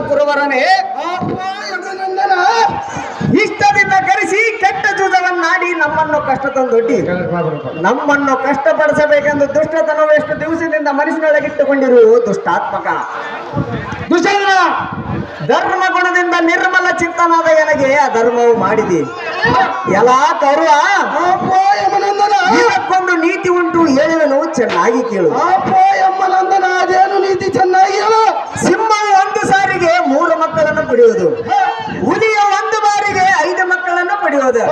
ಕುರುವರನೇ ಇಷ್ಟದಿಂದ ಕರೆಸಿ ಕೆಟ್ಟ ಜೂಜವನ್ನಾಡಿ ನಮ್ಮನ್ನು ಕಷ್ಟ ತಂದೊಡ್ಡಿ ನಮ್ಮನ್ನು ಕಷ್ಟಪಡಿಸಬೇಕೆಂದು ದುಷ್ಟತನವು ಎಷ್ಟು ದಿವಸದಿಂದ ಮನಸ್ಸಿನೊಳಗಿಟ್ಟುಕೊಂಡಿರುವ ದುಷ್ಟಾತ್ಮಕ ದುಶ್ಶಾಸನ ಧರ್ಮ ಗುಣದಿಂದ ನಿರ್ಮಲ ಚಿತ್ತನಾದ ನನಗೆ ಅಧರ್ಮವು ಮಾಡಿದೆ. ಎಲ್ಲ ಕೌರವ ಇದಕ್ಕೊಂದು ನೀತಿ ಉಂಟು, ಹೇಳುವೆನು ಚೆನ್ನಾಗಿ ಕೇಳು. ಅದೇನು ನೀತಿ ಚೆನ್ನಾಗಿ ಹೇಳು. ಸಿಂಹವು ಒಂದು ಸಾರಿಗೆ 3 ಮಕ್ಕಳನ್ನು ಪಡೆಯುವುದು, ಹುಲಿಯ ಒಂದು ಬಾರಿಗೆ 5 ಮಕ್ಕಳನ್ನು ಪಡೆಯುವುದು,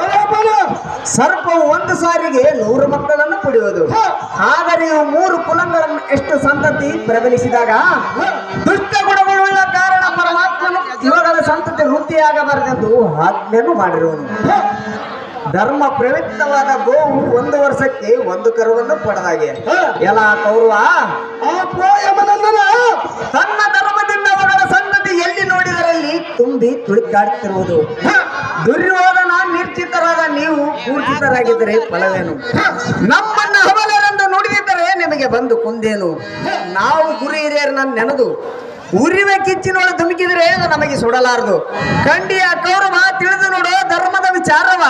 ಸರ್ಪವು ಒಂದು ಸಾರಿಗೆ 100 ಮಕ್ಕಳನ್ನು ಪಡೆಯುವುದು. ಆದರೆ ಇವು 3 ಕುಲಗಳನ್ನು ಎಷ್ಟು ಸಂತತಿ ಪ್ರಬಲಿಸಿದಾಗ ದುಷ್ಟ ಗುಣಗಳುಳ್ಳ ಕಾರಣ ಪರಮಾತ್ಮನು ಇವುಗಳ ಸಂತತಿ ವೃದ್ಧಿಯಾಗಬಾರದೆಂದು ಆಜ್ಞೆಯನ್ನು ಮಾಡಿರುವನು. ಧರ್ಮ ಪ್ರಯುಕ್ತವಾದ ಗೋವು 1 ವರ್ಷಕ್ಕೆ 1 ಕರುವನ್ನು ಪಡೆದಾಗೆ ಎಲ್ಲ ಕೌರವ ತನ್ನ ಧರ್ಮದಿಂದ ಅವುಗಳ ಸಂತತಿ ಎಲ್ಲಿ ನೋಡಿದರಲ್ಲಿ ತುಂಬಿ ತುಳಿಕಾಡುತ್ತಿರುವುದು. ದುರ್ಯೋಧನ ನಿರ್ಚಿತರಾದ ನೀವು ಪೂಜಿತರಾಗಿದ್ದರೆ ಫಲವೇನು? ನಮ್ಮನ್ನು ಹವಲರೆಂದು ನುಡಿದಿದ್ದರೆ ನಿಮಗೆ ಬಂದು ಕುಂದೇನು? ನಾವು ಗುರು ಹಿರಿಯರನ್ನ ನೆನೆದು ಉರಿವೆ ಕಿಚ್ಚಿನೊಳ ಧುಮುಕಿದ್ರೆ ಅದು ನಮಗೆ ಸುಡಲಾರದು. ಖಂಡಿಯ ಕೌರವ ತಿಳಿದು ನೋಡು ಧರ್ಮದ ವಿಚಾರವ.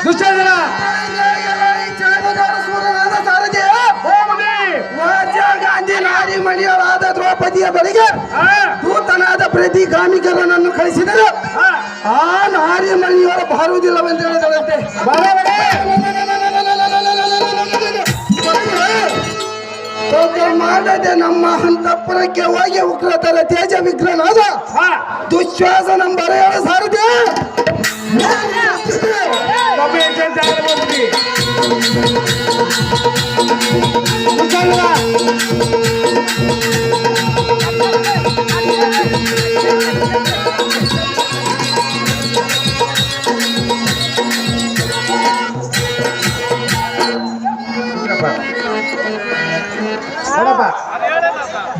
ದುಶ್ಶಾಸನ ಗಾಂಧಿ ನಾರಿ ಮಣಿಯರಾದ ದ್ರೌಪದಿಯ ಬಳಿಗೆ ದೂತನಾದ ಪ್ರತಿಗಾಮಿಕರನನ್ನು ಕಳಿಸಿದರು. ಆ ನಾರಿ ಮಣಿಯವರ ಬಾರುವುದಿಲ್ಲವೆಂದು ಹೇಳಿದರಂತೆ. ಮಾಡದೆ ನಮ್ಮ ಅಂತಃಪುರಕ್ಕೆ ಹೋಗಿ ಉಗ್ರತರ ತೇಜ ವಿಗ್ರಹನಾದ ದುಶ್ವಾಸನ ಬರೆಯಲ ಸಾರದೆ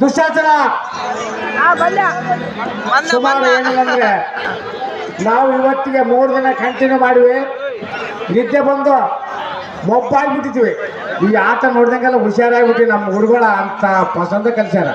ದುಶ್ಶಾಸನ ಸುಮಾರು ಏನಿಲ್ಲ ನಾವು ಇವತ್ತಿಗೆ 3 ದಿನ ಕಂಟಿನ್ಯೂ ಮಾಡಿವಿ. ನಿದ್ದೆ ಬಂದು ಮೊಬ್ಬಾಗ್ಬಿಟ್ಟಿದ್ವಿ. ಈ ಆಟ ನೋಡ್ದಂಗೆಲ್ಲ ಹುಷಾರಾಗ್ಬಿಟ್ಟು ನಮ್ಮ ಹುಡುಗಳ ಅಂತ ಪಸಂದ ಕಲ್ಸ್ಯಾರ.